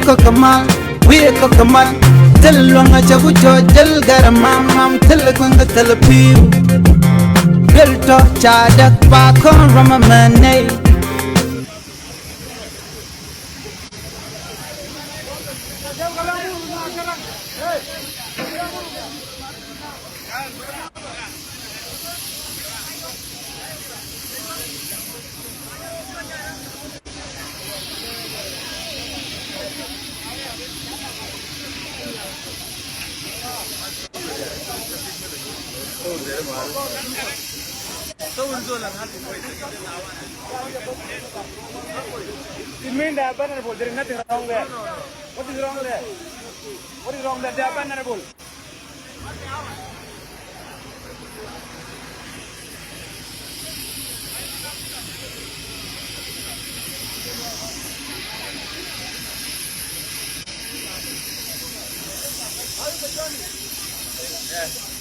ko kamal we ko kamal telwanga chabu jojal garamam telkwanga telpiu belto chadak pa kon ramamane It means they are vulnerable. There is nothing wrong there. What is wrong there? What is wrong there? They are vulnerable. Yes.